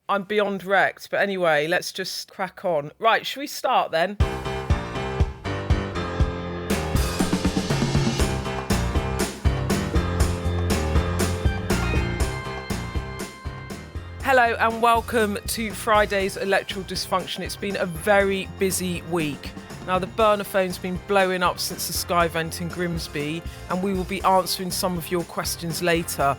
I'm beyond wrecked. But anyway, let's just crack on. Right, should we start then? Hello and welcome to Friday's Electoral Dysfunction. It's been a very busy week. Now, the burner phone's been blowing up since the Sky event in Grimsby, and we will be answering some of your questions later.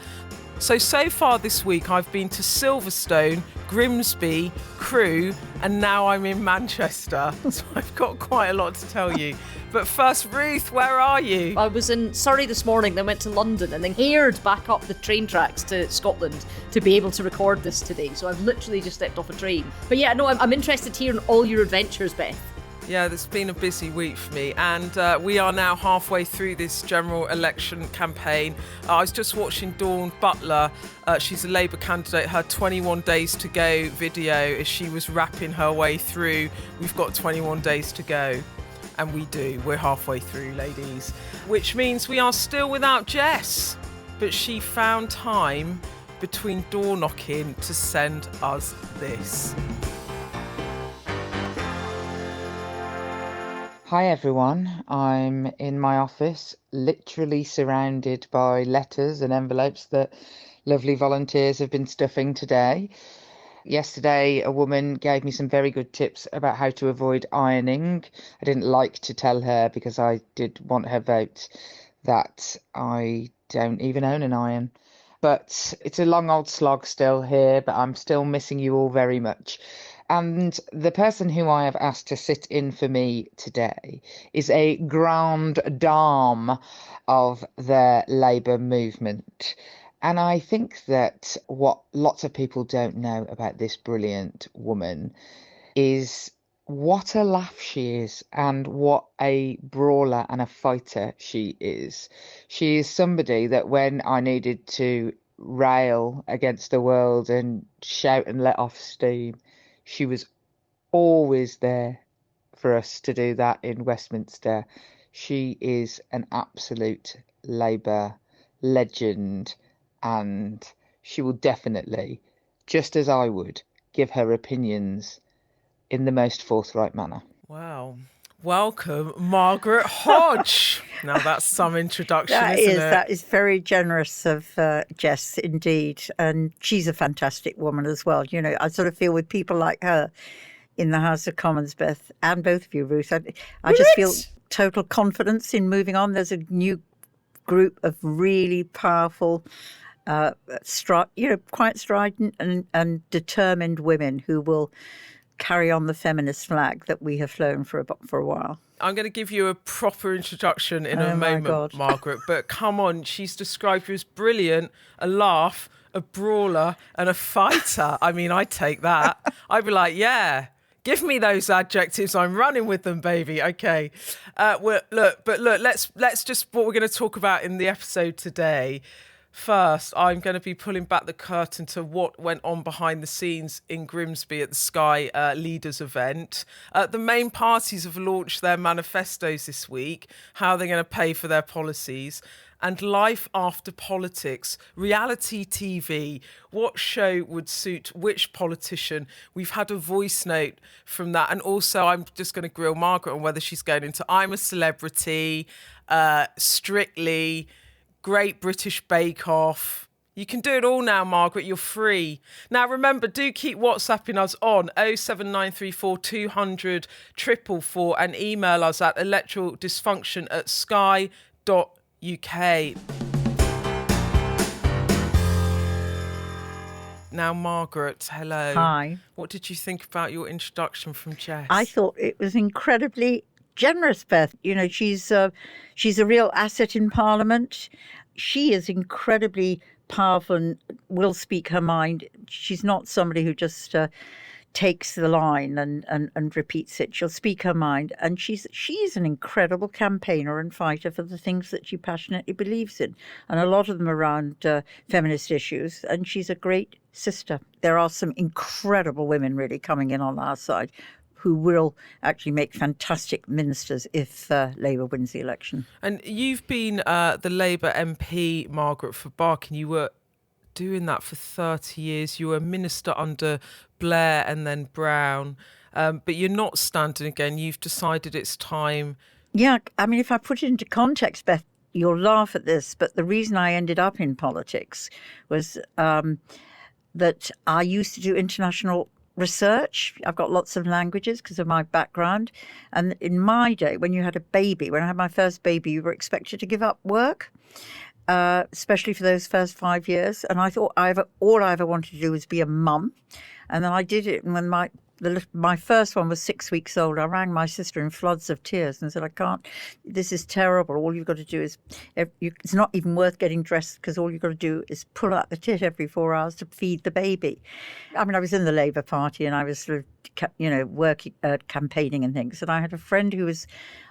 So far this week, I've been to Silverstone, Grimsby, Crewe, and now I'm in Manchester. So I've got quite a lot to tell you. But first, Ruth, where are you? I was in Surrey this morning, then went to London, and then heered back up the train tracks to Scotland to be able to record this today. So I've literally just stepped off a train. But yeah, no, I'm interested to hear all your adventures, Beth. Yeah, it's been a busy week for me, and we are now halfway through this general election campaign. I was just watching Dawn Butler, she's a Labour candidate, her 21 days to go video as she was rapping her way through. We've got 21 days to go, and we do. We're halfway through, ladies, which means we are still without Jess, but she found time between door knocking to send us this. Hi everyone, I'm in my office, literally surrounded by letters and envelopes that lovely volunteers have been stuffing today. Yesterday, a woman gave me some very good tips about how to avoid ironing. I didn't like to tell her because I did want her vote that I don't even own an iron. But it's a long old slog still here, but I'm still missing you all very much. And the person who I have asked to sit in for me today is a grande dame of the Labour movement. And I think that what lots of people don't know about this brilliant woman is what a laugh she is and what a brawler and a fighter she is. She is somebody that when I needed to rail against the world and shout and let off steam, she was always there for us to do that in Westminster. She is an absolute Labour legend, and she will definitely, just as I would, give her opinions in the most forthright manner. Wow. Welcome, Margaret Hodge. Now that's some introduction, isn't it? That is very generous of Jess, indeed. And she's a fantastic woman as well. You know, I sort of feel with people like her in the House of Commons, Beth, and both of you, Ruth, I just feel total confidence in moving on. There's a new group of really powerful, quite strident and determined women who will carry on the feminist flag that we have flown for a while. I'm going to give you a proper introduction in a moment, Margaret, but come on, she's described you as brilliant, a laugh, a brawler and a fighter. I mean, I'd take that. I'd be like, yeah, give me those adjectives. I'm running with them, baby. Okay. Let's just what we're going to talk about in the episode today. First, I'm going to be pulling back the curtain to what went on behind the scenes in Grimsby at the Sky Leaders event. The main parties have launched their manifestos this week, how they're going to pay for their policies. And life after politics, reality TV, what show would suit which politician? We've had a voice note from that. And also, I'm just going to grill Margaret on whether she's going into I'm a Celebrity, Strictly, Great British Bake Off. You can do it all now, Margaret. You're free. Now, remember, do keep WhatsApping us on 07934 200 444 and email us at electoraldysfunction@sky.uk. Now, Margaret, hello. Hi. What did you think about your introduction from Jess? I thought it was incredibly generous, Beth. You know, she's a real asset in Parliament. She is incredibly powerful and will speak her mind. She's not somebody who just takes the line and repeats it. She'll speak her mind, and she's an incredible campaigner and fighter for the things that she passionately believes in, and a lot of them around feminist issues. And she's a great sister. There are some incredible women really coming in on our side who will actually make fantastic ministers if Labour wins the election. And you've been the Labour MP, Margaret, for Barking. You were doing that for 30 years. You were a minister under Blair and then Brown, but you're not standing again. You've decided it's time. Yeah, I mean, if I put it into context, Beth, you'll laugh at this, but the reason I ended up in politics was that I used to do international research. I've got lots of languages because of my background. And in my day, when you had a baby, when I had my first baby, you were expected to give up work, especially for those first 5 years. And I thought all I ever wanted to do was be a mum. And then I did it. And when my first one was 6 weeks old, I rang my sister in floods of tears and said, I can't, this is terrible. All you've got to do is, it's not even worth getting dressed because all you've got to do is pull out the tit every 4 hours to feed the baby. I mean, I was in the Labour Party and I was sort of, working, campaigning and things. And I had a friend who was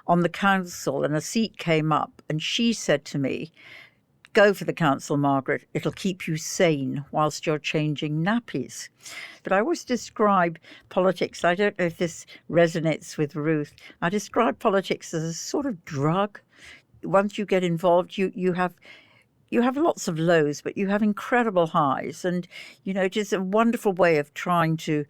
on the council and a seat came up and she said to me, go for the council, Margaret. It'll keep you sane whilst you're changing nappies. But I always describe politics, I don't know if this resonates with Ruth, I describe politics as a sort of drug. Once you get involved, you have lots of lows, but you have incredible highs. And, it is a wonderful way of trying to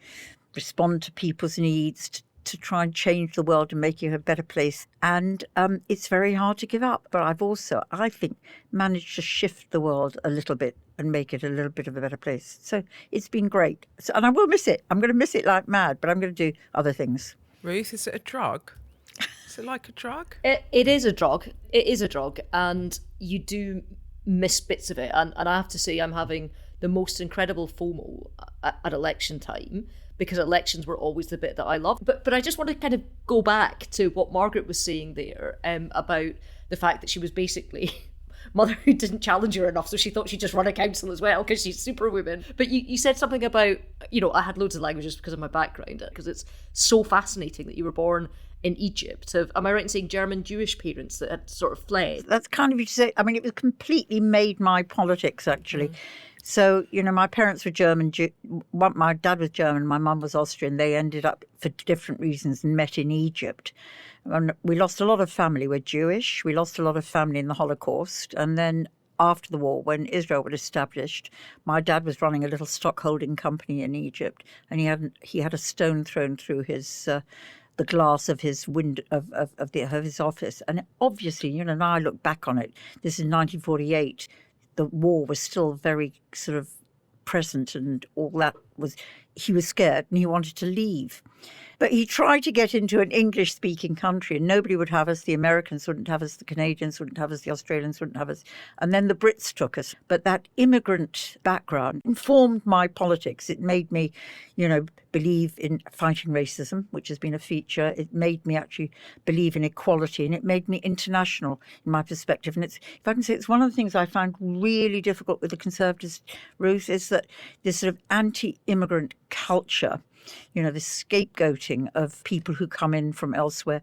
respond to people's needs, to try and change the world and make it a better place. And it's very hard to give up. But I've also, I think, managed to shift the world a little bit and make it a little bit of a better place. So it's been great. And I will miss it. I'm going to miss it like mad, but I'm going to do other things. Ruth, is it a drug? Is it like a drug? It is a drug. It is a drug. And you do miss bits of it. And I have to say, I'm having the most incredible FOMO at election time, because elections were always the bit that I loved. But I just want to kind of go back to what Margaret was saying there about the fact that she was basically mother who didn't challenge her enough, so she thought she'd just run a council as well because she's superwoman. But you said something about, I had loads of languages because of my background, because it's so fascinating that you were born in Egypt. Am I right in saying German Jewish parents that had sort of fled? That's kind of you to say. I mean, it was completely made my politics, actually. So, my parents were German. My dad was German, my mum was Austrian. They ended up, for different reasons, and met in Egypt. And we lost a lot of family. We're Jewish. We lost a lot of family in the Holocaust. And then after the war, when Israel was established, my dad was running a little stockholding company in Egypt. And he had a stone thrown through his the glass of his window of his office. And obviously, and I look back on it, this is 1948. The war was still very sort of present and all that he was scared and he wanted to leave. But he tried to get into an English-speaking country and nobody would have us. The Americans wouldn't have us, the Canadians wouldn't have us, the Australians wouldn't have us. And then the Brits took us. But that immigrant background informed my politics. It made me, believe in fighting racism, which has been a feature. It made me actually believe in equality, and it made me international in my perspective. And if I can say, it's one of the things I found really difficult with the Conservatives, Ruth, is that this sort of anti-immigrant culture, this scapegoating of people who come in from elsewhere.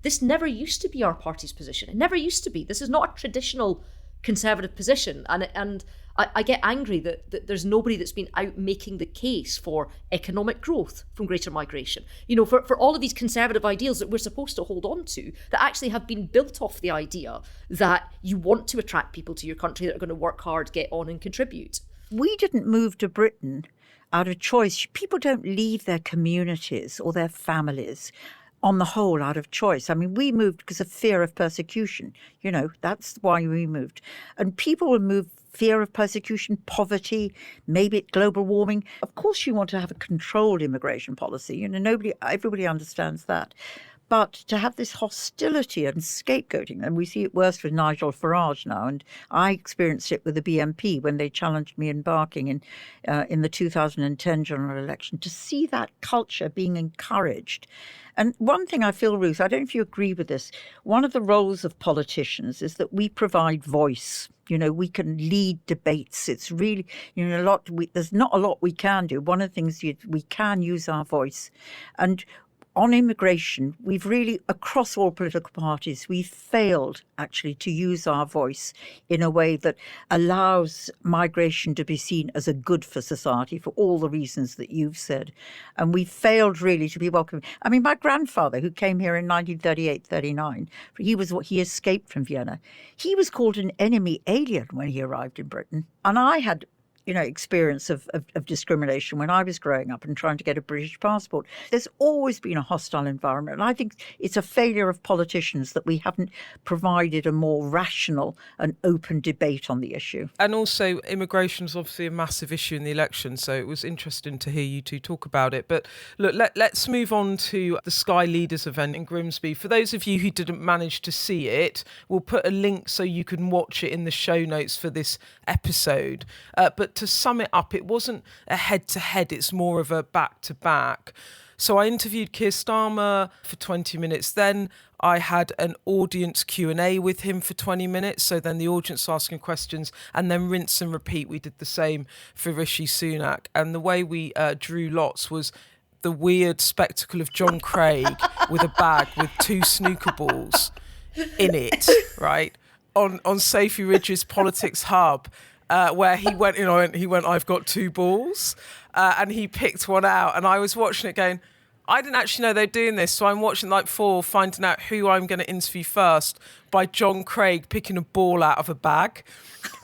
This never used to be our party's position. It never used to be. This is not a traditional Conservative position. And I get angry that there's nobody that's been out making the case for economic growth from greater migration. For all of these Conservative ideals that we're supposed to hold on to, that actually have been built off the idea that you want to attract people to your country that are going to work hard, get on and contribute. We didn't move to Britain out of choice. People don't leave their communities or their families on the whole out of choice. I mean, we moved because of fear of persecution. That's why we moved. And people will move fear of persecution, poverty, maybe global warming. Of course, you want to have a controlled immigration policy. Everybody understands that. But to have this hostility and scapegoating, and we see it worse with Nigel Farage now, and I experienced it with the BNP when they challenged me in Barking in the 2010 general election, to see that culture being encouraged. And one thing I feel, Ruth, I don't know if you agree with this, one of the roles of politicians is that we provide voice. We can lead debates. It's really, there's not a lot we can do. One of the things we can use our voice. And on immigration, we've really, across all political parties, we've failed actually to use our voice in a way that allows migration to be seen as a good for society for all the reasons that you've said. And we've failed really to be welcoming. I mean, my grandfather, who came here in 1938-39, he escaped from Vienna. He was called an enemy alien when he arrived in Britain. And I had experience of discrimination when I was growing up and trying to get a British passport. There's always been a hostile environment. And I think it's a failure of politicians that we haven't provided a more rational and open debate on the issue. And also, immigration is obviously a massive issue in the election, so it was interesting to hear you two talk about it. But look, let's move on to the Sky Leaders event in Grimsby. For those of you who didn't manage to see it, we'll put a link so you can watch it in the show notes for this episode. But to sum it up, it wasn't a head-to-head, it's more of a back-to-back. So I interviewed Keir Starmer for 20 minutes. Then I had an audience Q&A with him for 20 minutes. So then the audience asking questions, and then rinse and repeat. We did the same for Rishi Sunak. And the way we drew lots was the weird spectacle of John Craig with a bag with 2 snooker balls in it, right? On Sophie Ridge's Politics Hub. Where he went, I've got 2 balls, and he picked one out, and I was watching it going, I didn't actually know they're doing this, so I'm watching finding out who I'm going to interview first by John Craig picking a ball out of a bag,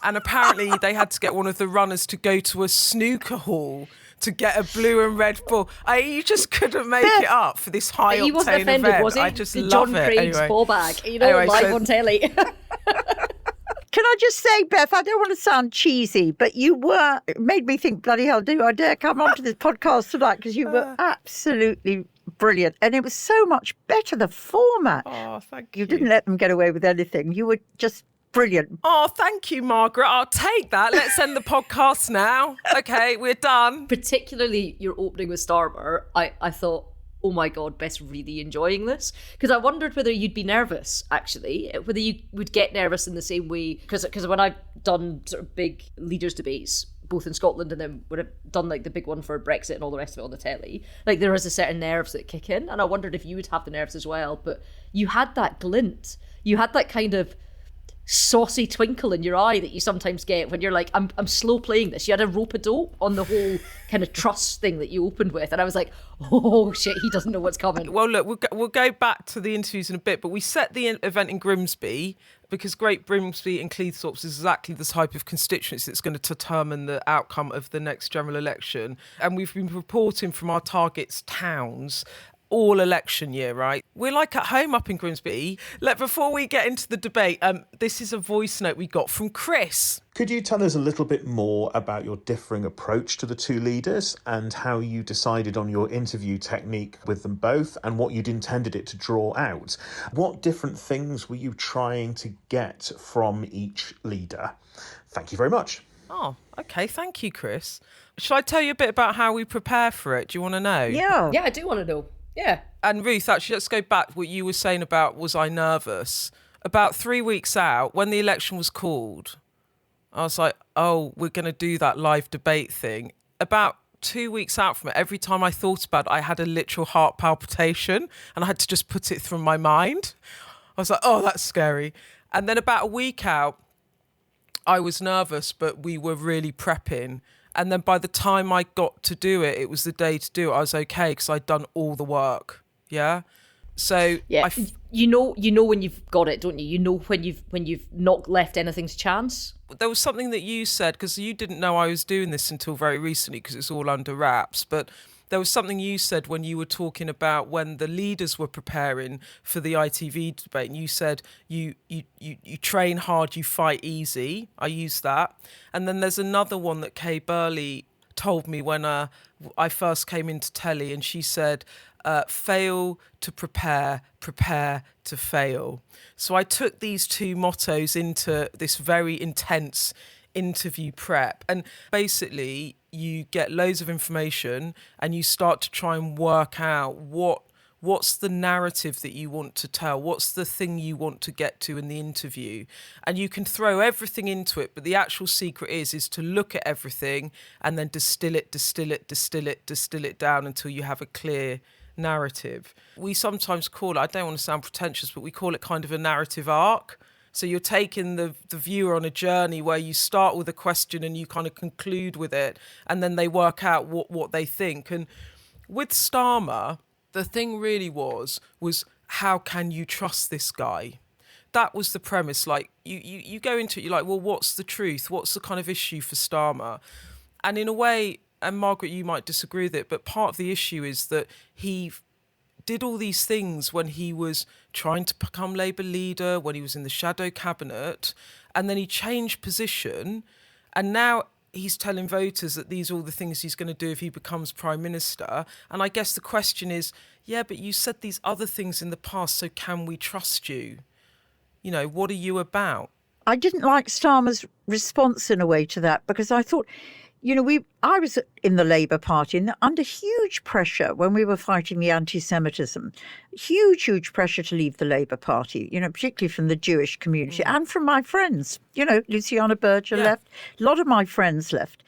and apparently they had to get one of the runners to go to a snooker hall to get a blue and red ball. You just couldn't make it up for this high octane He wasn't offended, event. was he? I just the love John it. Craig's ball bag, live on telly. Can I just say, Beth, I don't want to sound cheesy, but it made me think, bloody hell, do I dare come onto this podcast tonight? Because you were absolutely brilliant. And it was so much better, the format. Oh, thank you. You didn't let them get away with anything. You were just brilliant. Oh, thank you, Margaret. I'll take that. Let's end the podcast now. Okay, we're done. Particularly your opening with Starmer, I thought, oh my God, Beth's really enjoying this. Because I wondered whether you'd be nervous, actually, whether you would get nervous in the same way. Because when I've done sort of big leaders debates, both in Scotland and then when I've done like the big one for Brexit and all the rest of it on the telly, like there is a certain nerves that kick in. And I wondered if you would have the nerves as well. But you had that glint. You had that kind of saucy twinkle in your eye that you sometimes get when you're like, I'm slow playing this. You had a rope-a-dope on the whole kind of trust thing that you opened with, and I was like, oh shit, he doesn't know what's coming. Well, look, we'll go back to the interviews in a bit, but we set the event in Grimsby because Great Grimsby and Cleethorpes is exactly the type of constituency that's going to determine the outcome of the next general election. And we've been reporting from our targets towns all election year, right? We're like at home up in Grimsby. Before we get into the debate, this is a voice note we got from Chris. Could you tell us a little bit more about your differing approach to the 2 leaders and how you decided on your interview technique with them both and what you'd intended it to draw out? What different things were you trying to get from each leader? Thank you very much. Oh, okay. Thank you, Chris. Shall I tell you a bit about how we prepare for it? Do you want to know? Yeah. Yeah, I do want to know. Yeah. And Ruth, actually, let's go back. What you were saying about, was I nervous? About 3 weeks out, when the election was called, I was like, oh, we're going to do that live debate thing. About 2 weeks out from it, every time I thought about it, I had a literal heart palpitation and I had to just put it through my mind. I was like, oh, that's scary. And then about a week out, I was nervous, but we were really prepping. And then by the time I got to do it, it was the day to do it. I was okay because I'd done all the work. Yeah. So yeah, you know when you've got it, don't you? You know when you've not left anything to chance. There was something that you said, because you didn't know I was doing this until very recently because it's all under wraps. But there was something you said when you were talking about when the leaders were preparing for the ITV debate, and you said you train hard, you fight easy. I used that. And then there's another one that Kay Burley told me when I first came into telly, and she said, fail to prepare, prepare to fail. So I took these 2 mottos into this very intense interview prep, and basically you get loads of information and you start to try and work out what's the narrative that you want to tell, what's the thing you want to get to in the interview, and you can throw everything into it, but the actual secret is to look at everything and then distill it down until you have a clear narrative. We sometimes call it, I don't want to sound pretentious, but we call it kind of a narrative arc. So you're taking the viewer on a journey where you start with a question and you kind of conclude with it, and then they work out what they think. And with Starmer, the thing really was how can you trust this guy? That was the premise. Like, you go into it, you're like, well, what's the truth? What's the kind of issue for Starmer? And in a way, and Margaret, you might disagree with it, but part of the issue is that he did all these things when he was trying to become Labour leader, when he was in the shadow cabinet, and then he changed position, and now he's telling voters that these are all the things he's going to do if he becomes Prime Minister. And I guess the question is, yeah, but you said these other things in the past, so can we trust you? You know, what are you about? I didn't like Starmer's response in a way to that, because I thought, you know, I was in the Labour Party and under huge pressure when we were fighting the anti-Semitism, huge pressure to leave the Labour Party, you know, particularly from the Jewish community and from my friends. You know, Luciana Berger left, a lot of my friends left.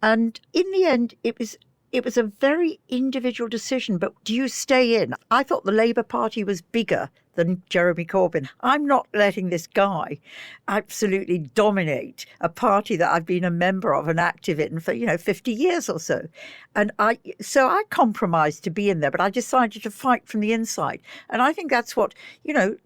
And in the end, it was a very individual decision. But do you stay in? I thought the Labour Party was bigger than Jeremy Corbyn. I'm not letting this guy absolutely dominate a party that I've been a member of and active in for, 50 years or so. And I compromised to be in there, but I decided to fight from the inside. And I think that's what,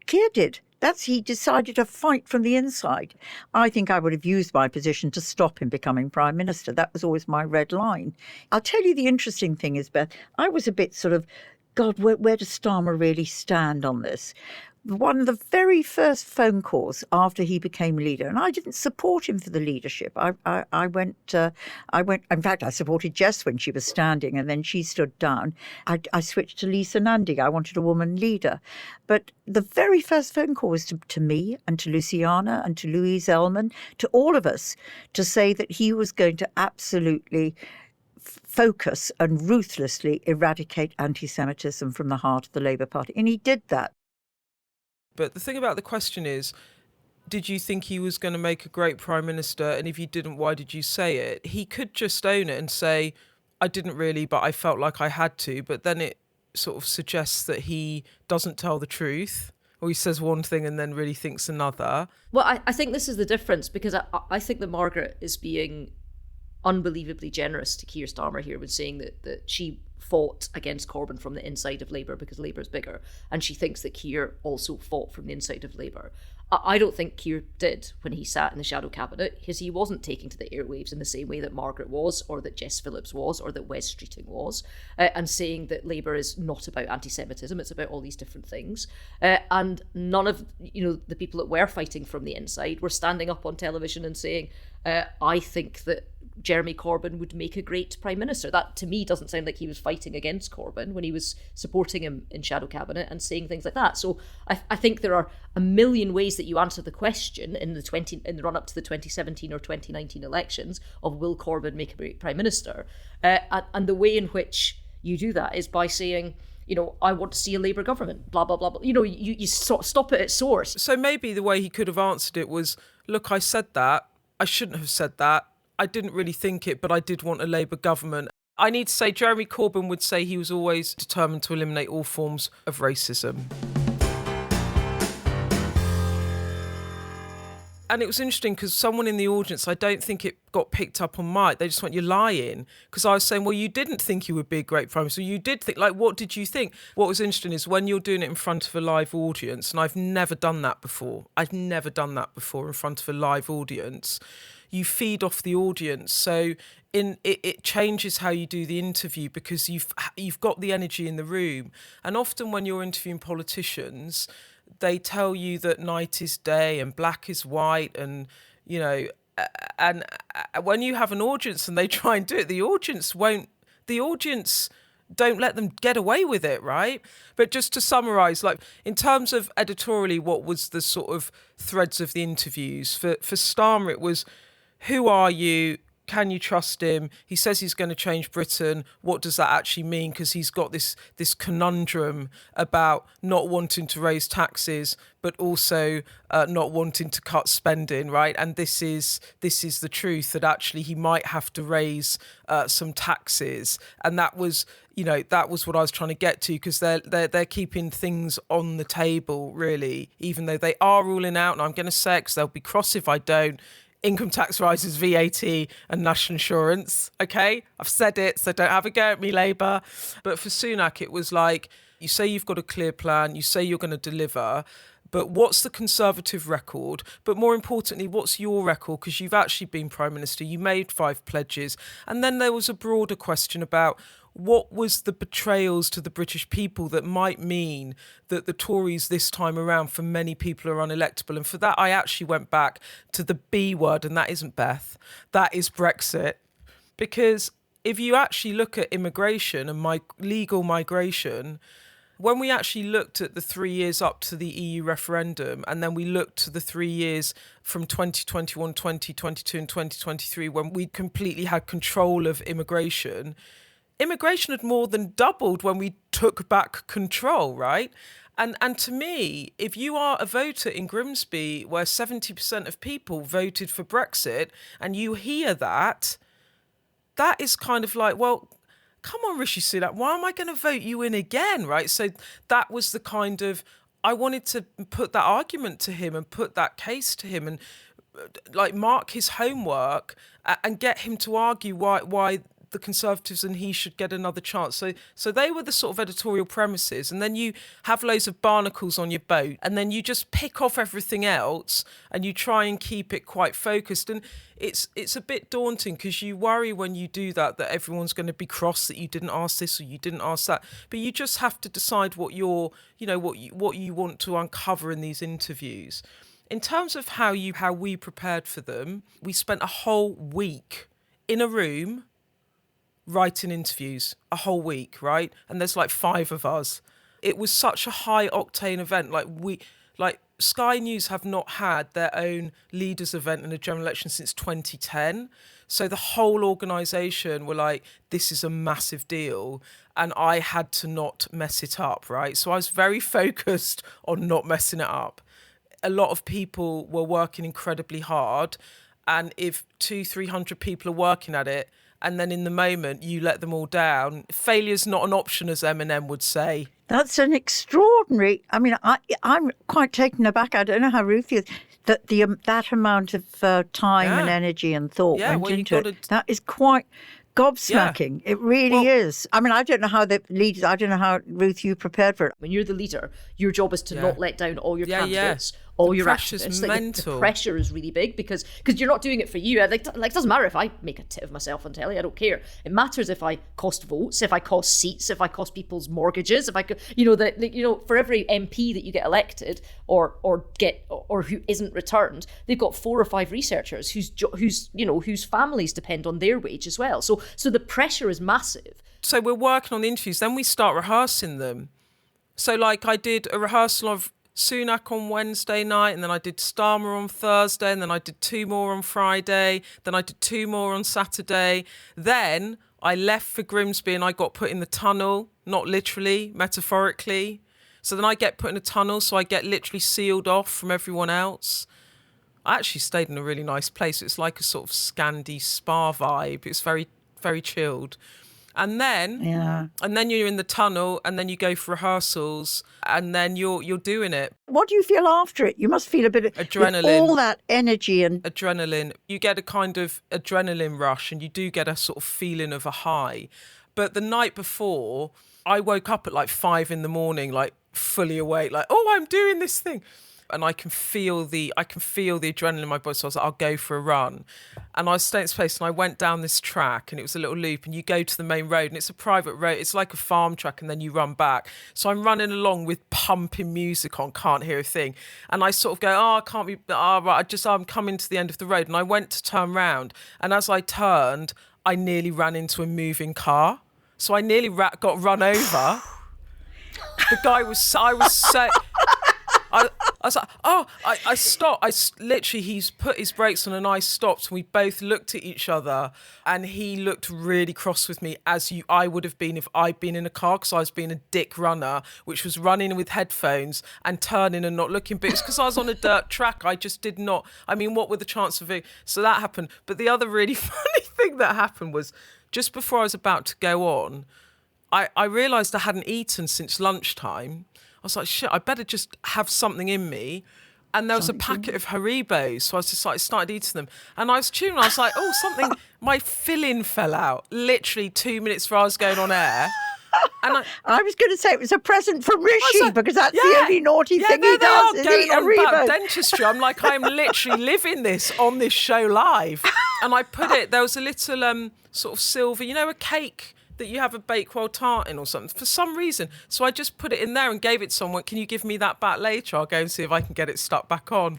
Keir did. He decided to fight from the inside. I think I would have used my position to stop him becoming Prime Minister. That was always my red line. I'll tell you the interesting thing is, Beth, I was a bit sort of, God, where does Starmer really stand on this? One of the very first phone calls after he became leader, and I didn't support him for the leadership. I went. In fact, I supported Jess when she was standing, and then she stood down. I switched to Lisa Nandy. I wanted a woman leader, but the very first phone call was to me and to Luciana and to Louise Ellman, to all of us, to say that he was going to absolutely focus and ruthlessly eradicate anti-Semitism from the heart of the Labour Party. And he did that. But the thing about the question is, did you think he was going to make a great Prime Minister? And if you didn't, why did you say it? He could just own it and say, I didn't really, but I felt like I had to. But then it sort of suggests that he doesn't tell the truth, or he says one thing and then really thinks another. Well, I think this is the difference, because I think that Margaret is being unbelievably generous to Keir Starmer here with saying that she fought against Corbyn from the inside of Labour because Labour's bigger, and she thinks that Keir also fought from the inside of Labour. I don't think Keir did when he sat in the shadow cabinet, because he wasn't taking to the airwaves in the same way that Margaret was, or that Jess Phillips was, or that Wes Streeting was, and saying that Labour is not about anti-Semitism, it's about all these different things. And none of the people that were fighting from the inside were standing up on television and saying, I think that Jeremy Corbyn would make a great Prime Minister. That, to me, doesn't sound like he was fighting against Corbyn when he was supporting him in shadow cabinet and saying things like that. So I think there are a million ways that you answer the question in the run up to the 2017 or 2019 elections of will Corbyn make a great Prime Minister, and the way in which you do that is by saying, I want to see a Labour government, blah, blah, blah, blah. You stop it at source. So maybe the way he could have answered it was, look, I said that. I shouldn't have said that. I didn't really think it, but I did want a Labour government. I need to say Jeremy Corbyn would say he was always determined to eliminate all forms of racism. And it was interesting because someone in the audience, I don't think it got picked up on mic. They just went, you're lying. Because I was saying, well, you didn't think you would be a great Prime Minister. You did think, what did you think? What was interesting is when you're doing it in front of a live audience, and I've never done that before. In front of a live audience. You feed off the audience. So it changes how you do the interview because you've got the energy in the room. And often when you're interviewing politicians, they tell you that night is day and black is white, and and when you have an audience and they try and do it, the audience don't let them get away with it, right? But just to summarise, in terms of editorially, what was the sort of threads of the interviews? For Starmer, it was, who are you? Can you trust him? He says he's going to change Britain. What does that actually mean? Because he's got this conundrum about not wanting to raise taxes, but also not wanting to cut spending, right? And this is the truth, that actually he might have to raise some taxes. And that was what I was trying to get to, because they're keeping things on the table, really, even though they are ruling out, and I'm going to say it because they'll be cross if I don't, income tax rises, VAT and national insurance. Okay, I've said it, so don't have a go at me, Labour. But for Sunak, it was like, you say you've got a clear plan, you say you're going to deliver, but what's the Conservative record? But more importantly, what's your record? Because you've actually been Prime Minister, you made 5 pledges. And then there was a broader question about what was the betrayals to the British people that might mean that the Tories this time around, for many people, are unelectable. And for that, I actually went back to the B word, and that isn't Beth, that is Brexit. Because if you actually look at immigration and legal migration, when we actually looked at the 3 years up to the EU referendum, and then we looked to the 3 years from 2021, 2022 and 2023, when we completely had control of immigration had more than doubled when we took back control, right? And to me, if you are a voter in Grimsby where 70% of people voted for Brexit, and you hear that is kind of like, well, come on, Rishi Sunak, why am I going to vote you in again, right? So that was the kind of, I wanted to put that argument to him and put that case to him and like mark his homework and get him to argue why the Conservatives and he should get another chance. So they were the sort of editorial premises. And then you have loads of barnacles on your boat, and then you just pick off everything else and you try and keep it quite focused. And it's a bit daunting, because you worry when you do that everyone's going to be cross that you didn't ask this or you didn't ask that. But you just have to decide what you want to uncover in these interviews. In terms of how we prepared for them, we spent a whole week in a room writing interviews, a whole week, right? And there's like 5 of us. It was such a high octane event. Like Sky News have not had their own leaders event in a general election since 2010. So the whole organisation were like, this is a massive deal. And I had to not mess it up, right? So I was very focused on not messing it up. A lot of people were working incredibly hard. And if 200-300 people are working at it, and then in the moment you let them all down, failure's not an option, as Eminem would say. That's an extraordinary. I mean, I'm quite taken aback. I don't know how Ruth is. That that amount of time and energy and thought went into it. That is quite gobsmacking. Yeah. It really is. I mean, I don't know how the leaders. I don't know how, Ruth, you prepared for it. When you're the leader, your job is to not let down all your candidates. All your activists. Mental. The pressure is really big because you're not doing it for you. Like, it doesn't matter if I make a tit of myself on telly. I don't care. It matters if I cost votes, if I cost seats, if I cost people's mortgages, if I could, for every MP that you get elected or who isn't returned, they've got 4 or 5 researchers whose families depend on their wage as well. So the pressure is massive. So we're working on the interviews, then we start rehearsing them. So like I did a rehearsal of Sunak on Wednesday night, and then I did Starmer on Thursday, and then I did 2 more on Friday, then I did 2 more on Saturday. Then I left for Grimsby and I got put in the tunnel, not literally, metaphorically. So then I get put in a tunnel, so I get literally sealed off from everyone else. I actually stayed in a really nice place. It's like a sort of Scandi spa vibe. It's very, very chilled. And then you're in the tunnel, and then you go for rehearsals, and then you're doing it. What do you feel after it? You must feel a bit of adrenaline, all that energy and adrenaline. You get a kind of adrenaline rush, and you do get a sort of feeling of a high. But the night before, I woke up at like 5 a.m, like fully awake, like, oh, I'm doing this thing. And I can feel the adrenaline in my body. So I was like, I'll go for a run. And I was staying at this place, and I went down this track, and it was a little loop, and you go to the main road, and it's a private road. It's like a farm track, and then you run back. So I'm running along with pumping music on, can't hear a thing. And I sort of go, I can't be, right, I'm coming to the end of the road. And I went to turn round, and as I turned, I nearly ran into a moving car. So I nearly got run over. The guy was, I was like, oh, I stopped. Literally, he's put his brakes on and I stopped. And we both looked at each other and he looked really cross with me, as I would have been if I'd been in a car, because I was being a dick runner, which was running with headphones and turning and not looking. But it's because I was on a dirt track. I just did not. I mean, what were the chances of it? So that happened. But the other really funny thing that happened was just before I was about to go on, I realised I hadn't eaten since lunchtime. I was like, shit, I better just have something in me. And there was a packet of Haribos. So I was just like, started eating them. And I was chewing, I was like, oh, something, my filling fell out. Literally 2 minutes before I was going on air. And I was going to say it was a present from Rishi, like, because that's the only naughty thing he does, is going eat on Haribo. about dentistry. I'm like, I'm literally living this on this show live. And I put it, there was a little sort of silver, a cake that you have a Bakewell tart in or something, for some reason. So I just put it in there and gave it to someone. Can you give me that back later? I'll go and see if I can get it stuck back on,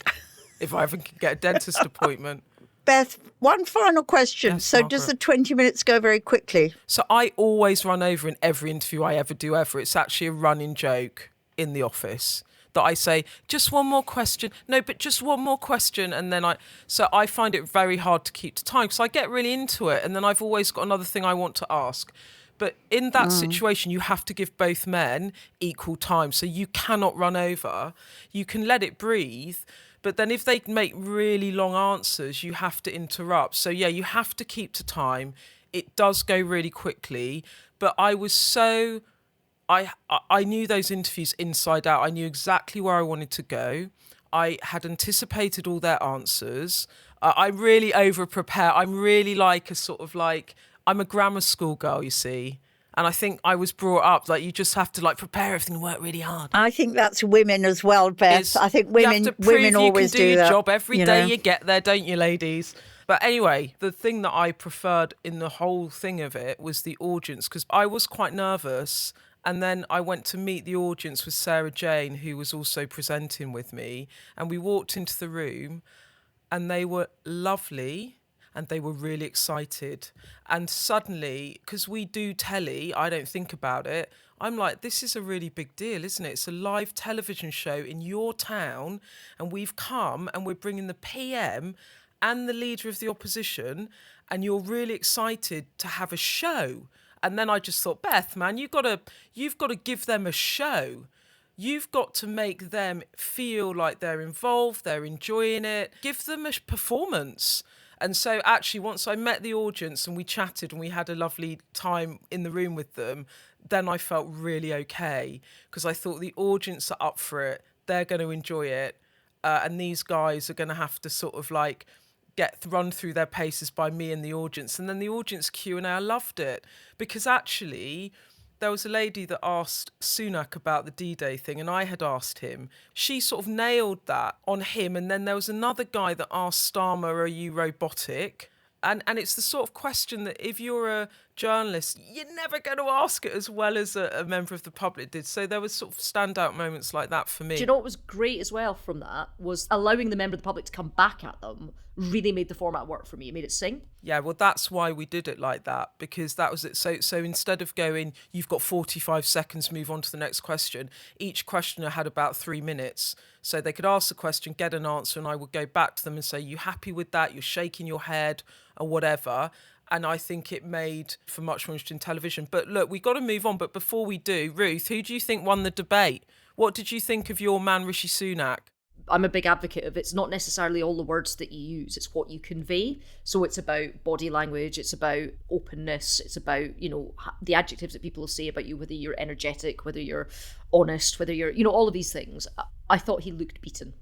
if I ever can get a dentist appointment. Beth, one final question. Yes, So Margaret. does the 20 minutes go very quickly? So I always run over in every interview I ever do ever. It's actually a running joke in the office that I say, just one more question. No, but just one more question. And then so I find it very hard to keep to time because I get really into it. And then I've always got another thing I want to ask. But in that situation, you have to give both men equal time. So you cannot run over. You can let it breathe. But then if they make really long answers, you have to interrupt. So, yeah, you have to keep to time. It does go really quickly. But I was so... I knew those interviews inside out. I knew exactly where I wanted to go. I had anticipated all their answers. I really over-prepare. I'm really like a sort of like... I'm a grammar school girl, you see. And I think I was brought up like you just have to like prepare everything and work really hard. I think that's women as well, Beth. I think women always do your that. Job every day you get there, don't you, ladies? But anyway, the thing that I preferred in the whole thing of it was the audience, because I was quite nervous. And then I went to meet the audience with Sarah Jane, who was also presenting with me. And we walked into the room and they were lovely. And they were really excited. And suddenly, because we do telly, I don't think about it. I'm like, this is a really big deal, isn't it? It's a live television show in your town. And we've come and we're bringing the PM and the leader of the opposition. And you're really excited to have a show. And then I just thought, Beth, man, you've got to give them a show. You've got to make them feel like they're involved, they're enjoying it. Give them a performance. And so actually, once I met the audience and we chatted and we had a lovely time in the room with them, then I felt really okay, because I thought the audience are up for it. They're going to enjoy it. And these guys are going to have to sort of like run through their paces by me and the audience. And then the audience Q&A, I loved it, because actually... There was a lady that asked Sunak about the D-Day thing, and I had asked him. She sort of nailed that on him. And then there was another guy that asked Starmer, are you robotic? And it's the sort of question that if you're a journalist, you're never going to ask it as well as a member of the public did. So there was sort of standout moments like that for me. Do you know what was great as well from that was allowing the member of the public to come back at them really made the format work for me. It made it sing. Yeah, well, that's why we did it like that, because that was it. So instead of going, you've got 45 seconds, move on to the next question, each questioner had about 3 minutes. So they could ask the question, get an answer, and I would go back to them and say, you happy with that? You're shaking your head or whatever. And I think it made for much more interesting television. But look, we've got to move on. But before we do, Ruth, who do you think won the debate? What did you think of your man, Rishi Sunak? I'm a big advocate of it's not necessarily all the words that you use, it's what you convey. So it's about body language, it's about openness, it's about, the adjectives that people will say about you, whether you're energetic, whether you're honest, whether you're, all of these things. I thought he looked beaten.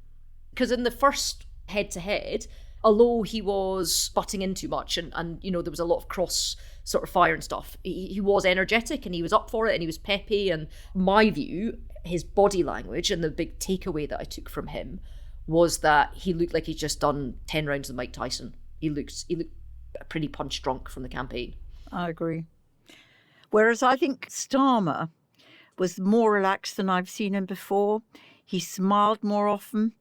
Because in the first head-to-head, although he was butting in too much and there was a lot of cross sort of fire and stuff, he was energetic and he was up for it and he was peppy. And my view, his body language and the big takeaway that I took from him was that he looked like he'd just done 10 rounds with Mike Tyson. He looked pretty punch drunk from the campaign. I agree. Whereas I think Starmer was more relaxed than I've seen him before. He smiled more often.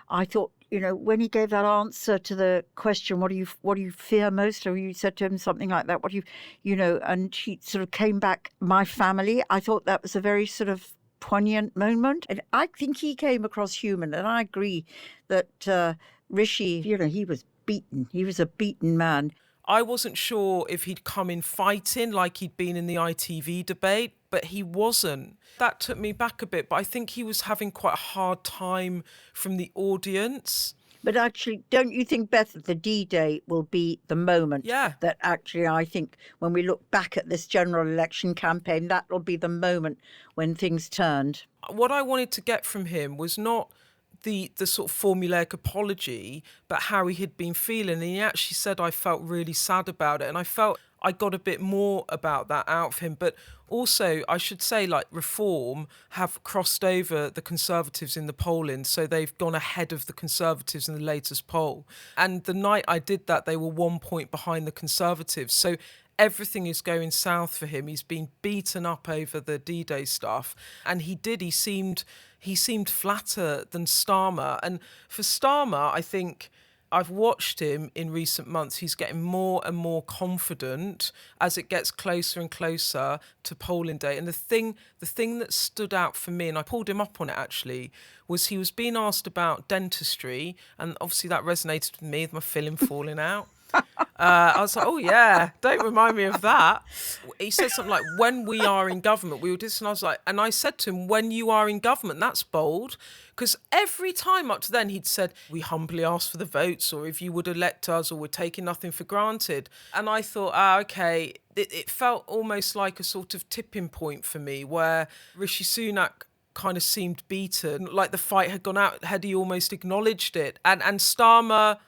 I thought, when he gave that answer to the question, what do you fear most? Or you said to him something like that, and he sort of came back, my family. I thought that was a very sort of poignant moment. And I think he came across human. And I agree that Rishi, he was beaten. He was a beaten man. I wasn't sure if he'd come in fighting like he'd been in the ITV debate, but he wasn't. That took me back a bit, but I think he was having quite a hard time from the audience. But actually, don't you think, Beth, the D-Day will be the moment that actually I think when we look back at this general election campaign, that will be the moment when things turned? What I wanted to get from him was not the sort of formulaic apology, but how he had been feeling. And he actually said, I felt really sad about it. And I felt I got a bit more about that out of him. But also, I should say, like, Reform have crossed over the Conservatives in the polling. So they've gone ahead of the Conservatives in the latest poll. And the night I did that, they were 1 point behind the Conservatives. So everything is going south for him. He's been beaten up over the D-Day stuff. And he seemed flatter than Starmer. And for Starmer, I think I've watched him in recent months. He's getting more and more confident as it gets closer and closer to polling day. And the thing that stood out for me, and I pulled him up on it actually, was he was being asked about dentistry. And obviously that resonated with me, with my filling falling out. I was like, oh yeah, don't remind me of that. He said something like, when we are in government, we will do this. And I was like, and I said to him, when you are in government, that's bold. Because every time up to then he'd said, we humbly ask for the votes, or if you would elect us, or we're taking nothing for granted. And I thought, okay, it felt almost like a sort of tipping point for me where Rishi Sunak kind of seemed beaten, like the fight had gone out, had he almost acknowledged it. And Starmer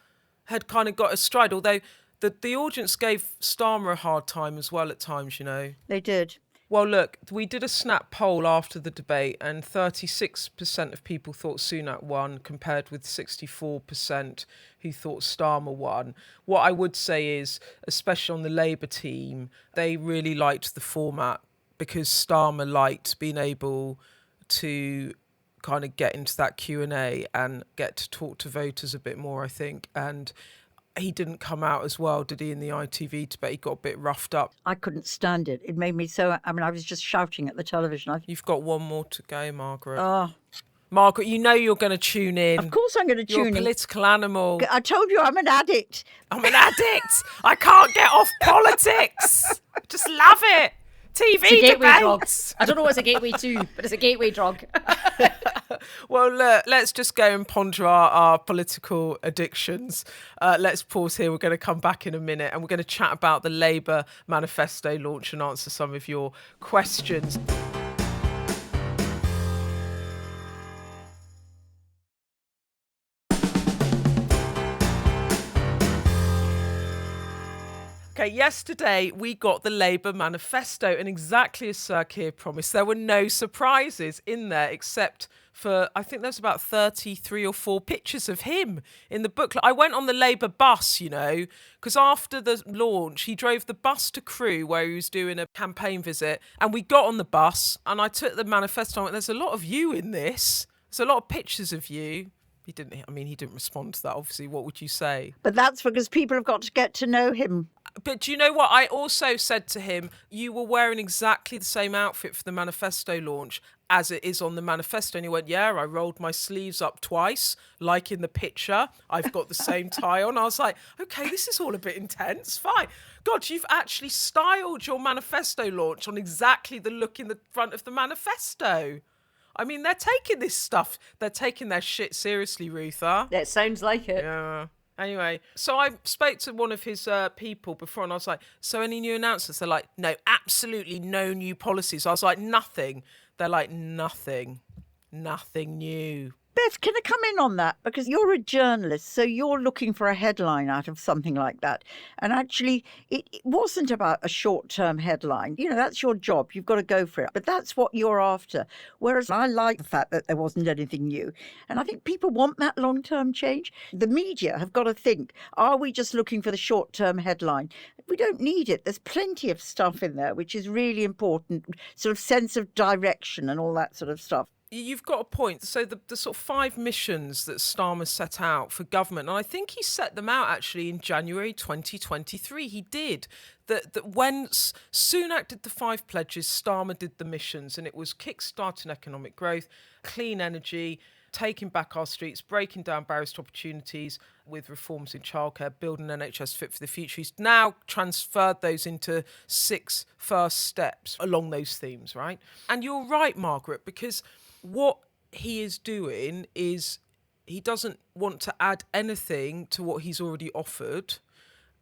had kind of got a stride, although the audience gave Starmer a hard time as well at times, They did. Well, look, we did a snap poll after the debate and 36% of people thought Sunak won compared with 64% who thought Starmer won. What I would say is, especially on the Labour team, they really liked the format because Starmer liked being able to kind of get into that Q&A and get to talk to voters a bit more, I think. And he didn't come out as well, did he, in the ITV debate? He got a bit roughed up. I couldn't stand it. It made me so... I was just shouting at the television. You've got one more to go, Margaret. Oh. Margaret, you know you're going to tune in. Of course I'm going to tune in. You're a political animal. I told you I'm an addict. I'm an addict. I can't get off politics. Just love it. TV debates. I don't know what's a gateway to, but it's a gateway drug. Well, look, let's just go and ponder our political addictions. Let's pause here. We're going to come back in a minute and we're going to chat about the Labour manifesto launch and answer some of your questions. Okay, yesterday we got the Labour manifesto, and exactly as Sir Keir promised, there were no surprises in there except for, I think there's about 33 or 4 pictures of him in the booklet. I went on the Labour bus, because after the launch, he drove the bus to Crewe where he was doing a campaign visit, and we got on the bus and I took the manifesto and I went, there's a lot of you in this. There's a lot of pictures of you. He didn't respond to that, obviously. What would you say? But that's because people have got to get to know him. But do you know what? I also said to him, you were wearing exactly the same outfit for the manifesto launch as it is on the manifesto. And he went, yeah, I rolled my sleeves up twice, like in the picture. I've got the same tie on. I was like, okay, this is all a bit intense. Fine. God, you've actually styled your manifesto launch on exactly the look in the front of the manifesto. I mean, they're taking this stuff. They're taking their shit seriously, Ruth. It sounds like it. Yeah. Anyway, so I spoke to one of his people before and I was like, so any new announcements? They're like, no, absolutely no new policies. I was like, nothing. They're like, nothing new. Beth, can I come in on that? Because you're a journalist, so you're looking for a headline out of something like that. And actually, it wasn't about a short-term headline. That's your job. You've got to go for it. But that's what you're after. Whereas I like the fact that there wasn't anything new. And I think people want that long-term change. The media have got to think, are we just looking for the short-term headline? We don't need it. There's plenty of stuff in there, which is really important, sort of sense of direction and all that sort of stuff. You've got a point. So the sort of 5 missions that Starmer set out for government, and I think he set them out actually in January 2023. He did. That when Sunak did the 5 pledges, Starmer did the missions, and it was kickstarting economic growth, clean energy, taking back our streets, breaking down barriers to opportunities with reforms in childcare, building NHS fit for the future. He's now transferred those into 6 first steps along those themes, right? And you're right, Margaret, because what he is doing is he doesn't want to add anything to what he's already offered.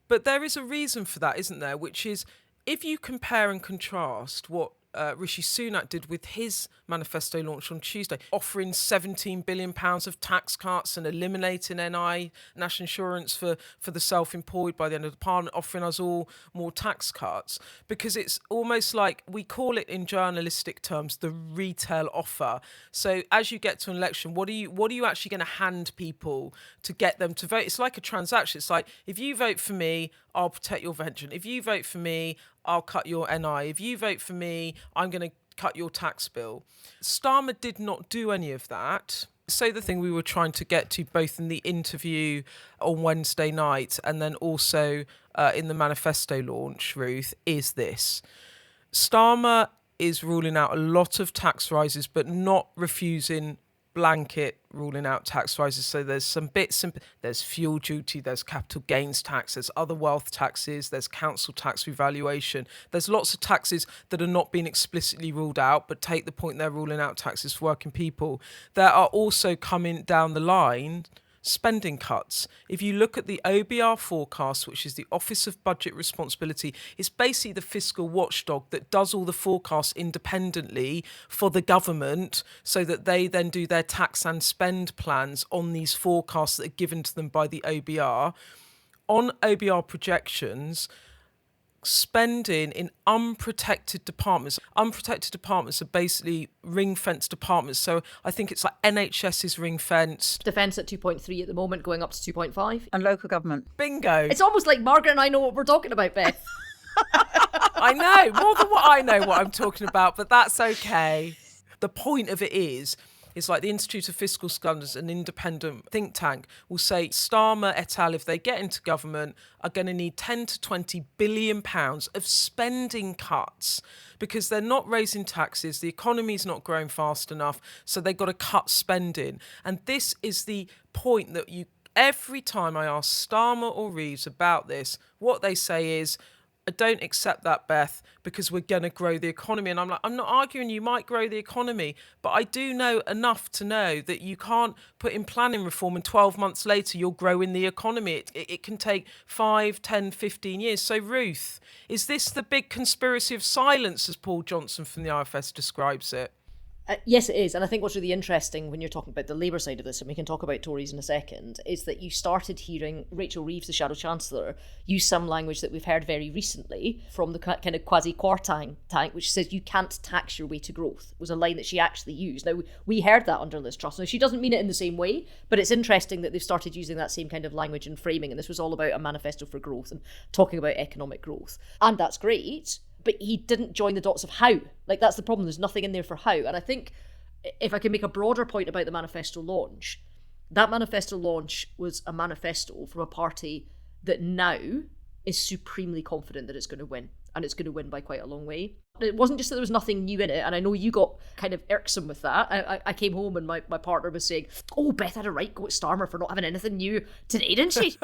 But there is a reason for that, isn't there? Which is, if you compare and contrast what Rishi Sunak did with his manifesto launch on Tuesday, offering £17 billion of tax cuts and eliminating NI, national insurance for the self-employed by the end of the parliament, offering us all more tax cuts, because it's almost like, we call it in journalistic terms, the retail offer. So as you get to an election, what are you actually going to hand people to get them to vote? It's like a transaction. It's like, if you vote for me, I'll protect your pension. If you vote for me, I'll cut your NI. If you vote for me, I'm going to cut your tax bill. Starmer did not do any of that. So the thing we were trying to get to, both in the interview on Wednesday night and then also in the manifesto launch, Ruth, is this. Starmer is ruling out a lot of tax rises, but not refusing blanket ruling out tax rises. So there's some bits, there's fuel duty, there's capital gains tax, there's other wealth taxes, there's council tax revaluation. There's lots of taxes that are not being explicitly ruled out, but take the point, they're ruling out taxes for working people. There are also, coming down the line, spending cuts. If you look at the OBR forecast, which is the Office of Budget Responsibility, it's basically the fiscal watchdog that does all the forecasts independently for the government, so that they then do their tax and spend plans on these forecasts that are given to them by the OBR. On OBR projections, spending in unprotected departments. Unprotected departments are basically ring-fenced departments. So I think it's like NHS is ring-fenced. Defence at 2.3 at the moment, going up to 2.5. And local government. Bingo. It's almost like Margaret and I know what we're talking about, Beth. I know, more than what I know what I'm talking about, but that's okay. The point of it is, it's like the Institute of Fiscal Studies, an independent think tank, will say Starmer et al., if they get into government, are going to need 10 to 20 billion pounds of spending cuts, because they're not raising taxes, the economy's not growing fast enough, so they've got to cut spending. And this is the point that every time I ask Starmer or Reeves about this, what they say is, I don't accept that, Beth, because we're going to grow the economy. And I'm like, I'm not arguing you might grow the economy, but I do know enough to know that you can't put in planning reform and 12 months later you're growing the economy. It can take 5, 10, 15 years. So, Ruth, is this the big conspiracy of silence, as Paul Johnson from the IFS describes it? Yes, it is. And I think what's really interesting when you're talking about the Labour side of this, and we can talk about Tories in a second, is that you started hearing Rachel Reeves, the Shadow Chancellor, use some language that we've heard very recently from the kind of quasi-Quartang tank, which says you can't tax your way to growth, was a line that she actually used. Now, we heard that under Liz Truss. Now, she doesn't mean it in the same way, but it's interesting that they've started using that same kind of language and framing, and this was all about a manifesto for growth and talking about economic growth. And that's great. But he didn't join the dots of how. Like, that's the problem. There's nothing in there for how. And I think, if I can make a broader point about the manifesto launch, that manifesto launch was a manifesto from a party that now is supremely confident that it's going to win. And it's going to win by quite a long way. It wasn't just that there was nothing new in it, and I know you got kind of irksome with that. I came home and my partner was saying, oh, Beth had a right go at Starmer for not having anything new today, didn't she?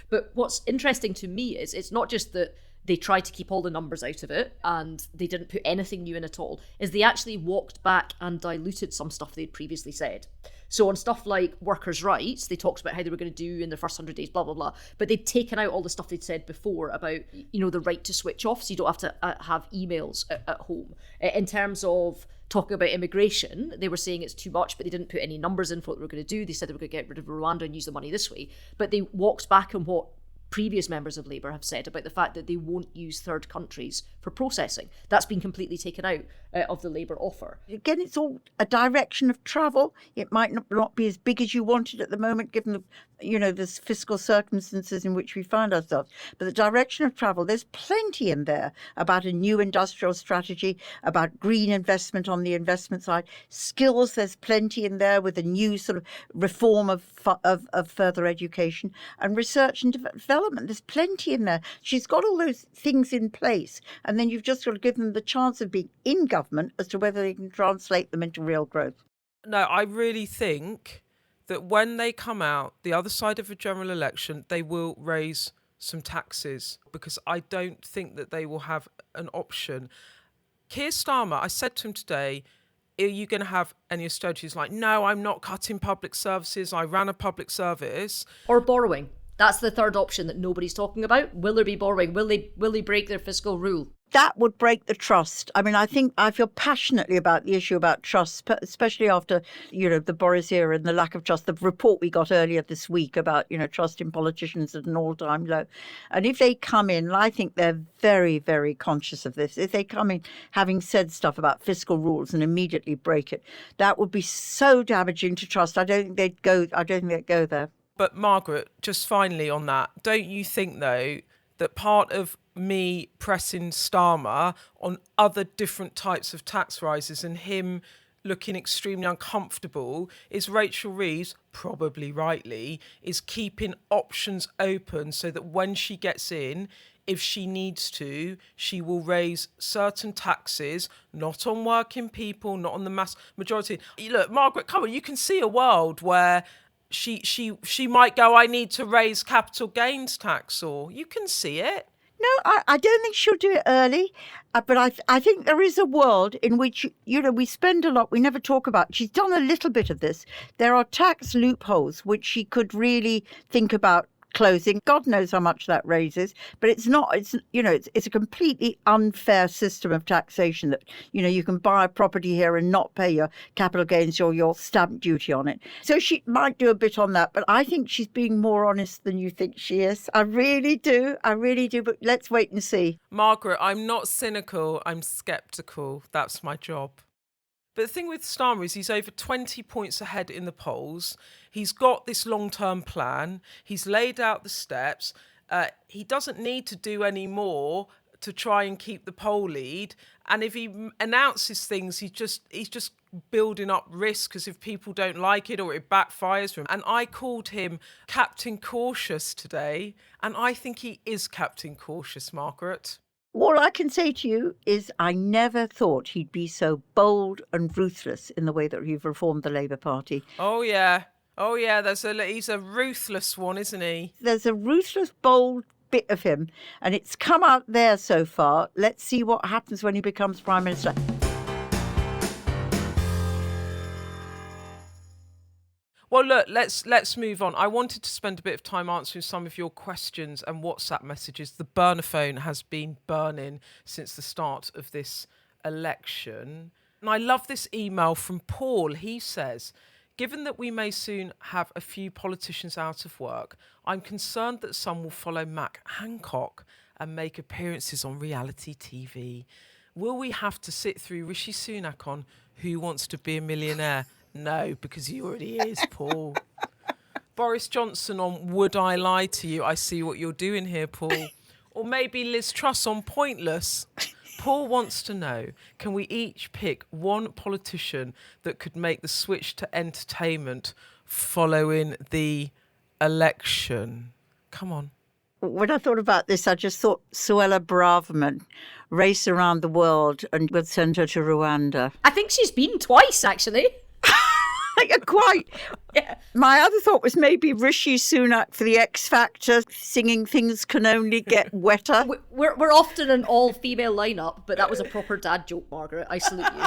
But what's interesting to me is it's not just that they tried to keep all the numbers out of it and they didn't put anything new in at all, is they actually walked back and diluted some stuff they'd previously said. So on stuff like workers' rights, they talked about how they were going to do in the first 100 days, blah, blah, blah. But they'd taken out all the stuff they'd said before about, the right to switch off, so you don't have to have emails at home. In terms of talking about immigration, they were saying it's too much, but they didn't put any numbers in for what they were going to do. They said they were going to get rid of Rwanda and use the money this way. But they walked back on what previous members of Labour have said about the fact that they won't use third countries for processing. That's been completely taken out of the Labour offer. Again, it's all a direction of travel. It might not be as big as you wanted at the moment, given the fiscal circumstances in which we find ourselves. But the direction of travel, there's plenty in there about a new industrial strategy, about green investment on the investment side, skills. There's plenty in there with a new sort of reform of further education and research and development. There's plenty in there. She's got all those things in place, and then you've just got to give them the chance of being in government as to whether they can translate them into real growth. No, I really think that when they come out the other side of a general election, they will raise some taxes, because I don't think that they will have an option. Keir Starmer, I said to him today, are you going to have any austerity? He's like, no, I'm not cutting public services. I ran a public service. Or borrowing. That's the third option that nobody's talking about. Will there be borrowing? Will they break their fiscal rule? That would break the trust. I mean, I feel passionately about the issue about trust, especially after, the Boris era and the lack of trust. The report we got earlier this week about, trust in politicians at an all-time low. And if they come in, and I think they're very, very conscious of this, if they come in having said stuff about fiscal rules and immediately break it, that would be so damaging to trust. I don't think they'd go there. But Margaret, just finally on that, don't you think, though, that part of me pressing Starmer on other different types of tax rises and him looking extremely uncomfortable is Rachel Reeves, probably rightly, is keeping options open so that when she gets in, if she needs to, she will raise certain taxes, not on working people, not on the mass majority. Look, Margaret, come on, you can see a world where she might go, I need to raise capital gains tax, or you can see it. No, I don't think she'll do it early, but I think there is a world in which, we spend a lot, we never talk about. She's done a little bit of this. There are tax loopholes which she could really think about closing. God knows how much that raises, but it's a completely unfair system of taxation that, you can buy a property here and not pay your capital gains or your stamp duty on it. So she might do a bit on that, but I think she's being more honest than you think she is. I really do, but let's wait and see. Margaret, I'm not cynical, I'm sceptical. That's my job. But the thing with Starmer is he's over 20 points ahead in the polls. He's got this long-term plan. He's laid out the steps. He doesn't need to do any more to try and keep the poll lead. And if he announces things, he's just building up risk, because if people don't like it or it backfires for him. And I called him Captain Cautious today, and I think he is Captain Cautious, Margaret. All I can say to you is I never thought he'd be so bold and ruthless in the way that he's reformed the Labour Party. Oh, yeah. He's a ruthless one, isn't he? There's a ruthless, bold bit of him, and it's come out there so far. Let's see what happens when he becomes Prime Minister. Well, look, let's move on. I wanted to spend a bit of time answering some of your questions and WhatsApp messages. The burner phone has been burning since the start of this election. And I love this email from Paul. He says, given that we may soon have a few politicians out of work, I'm concerned that some will follow Mac Hancock and make appearances on reality TV. Will we have to sit through Rishi Sunak on Who Wants to Be a Millionaire? No, because he already is, Paul. Boris Johnson on Would I Lie to You? I see what you're doing here, Paul. Or maybe Liz Truss on Pointless. Paul wants to know, can we each pick one politician that could make the switch to entertainment following the election? Come on. When I thought about this, I just thought Suella Braverman, race around the world, and we'll send her to Rwanda. I think she's been twice, actually. Quite. Yeah. My other thought was maybe Rishi Sunak for the X Factor, singing Things Can Only Get Wetter. We're often an all-female lineup, but that was a proper dad joke, Margaret. I salute you.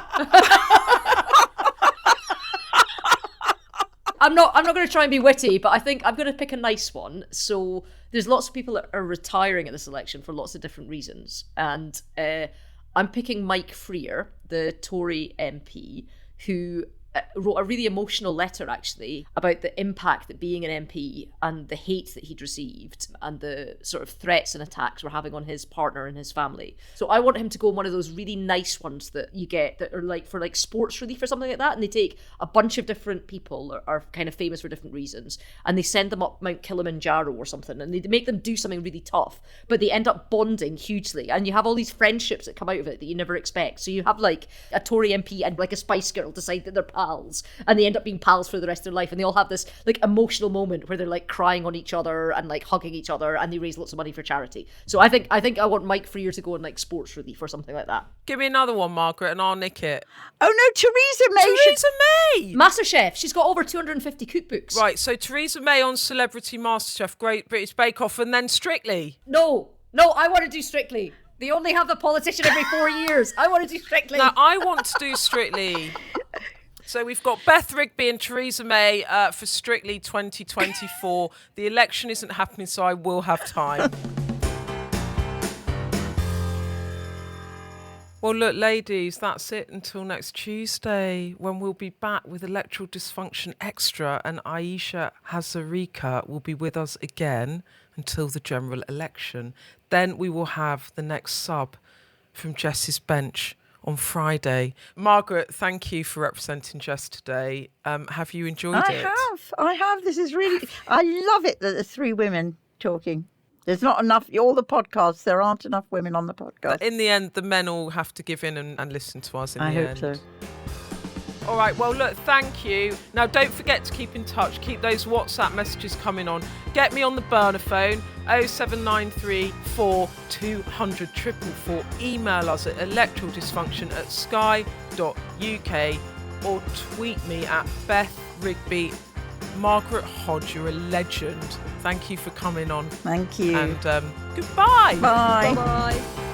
I'm not going to try and be witty, but I think I'm going to pick a nice one. So there's lots of people that are retiring at this election for lots of different reasons. And I'm picking Mike Freer, the Tory MP, who wrote a really emotional letter, actually, about the impact that being an MP and the hate that he'd received and the sort of threats and attacks were having on his partner and his family. So I want him to go on one of those really nice ones that you get that are like for like sports relief or something like that, and they take a bunch of different people or are kind of famous for different reasons, and they send them up Mount Kilimanjaro or something, and they make them do something really tough, but they end up bonding hugely, and you have all these friendships that come out of it that you never expect. So you have like a Tory MP and like a Spice Girl decide that they're pals, and they end up being pals for the rest of their life, and they all have this like emotional moment where they're like crying on each other and like hugging each other, and they raise lots of money for charity. So I think I want Mike Freer to go on like sports relief or something like that. Give me another one, Margaret, and I'll nick it. Oh no, Theresa May. Theresa May! MasterChef. She's got over 250 cookbooks. Right, so Theresa May on Celebrity MasterChef, Great British Bake Off, and then Strictly. No, I want to do Strictly. They only have the politician every 4 years. I want to do Strictly. Now, I want to do Strictly. So we've got Beth, Rigby and Theresa May for Strictly 2024. The election isn't happening, so I will have time. Well, look, ladies, that's it until next Tuesday, when we'll be back with Electoral Dysfunction Extra, and Aisha Hazarika will be with us again until the general election. Then we will have the next sub from Jess's bench on Friday. Margaret, thank you for representing Jess today. Have you enjoyed it? I have. This is really, I love it that there's three women talking. There's not enough, all the podcasts, there aren't enough women on the podcast. In the end, the men all have to give in and listen to us in the end. I hope so. All right, well, look, thank you. Now, don't forget to keep in touch. Keep those WhatsApp messages coming on. Get me on the burner phone, 0793 4200 444. Email us at electoraldysfunction@sky.uk or tweet me at Beth Rigby. Margaret Hodge, you're a legend. Thank you for coming on. Thank you. And goodbye. Bye. Bye-bye.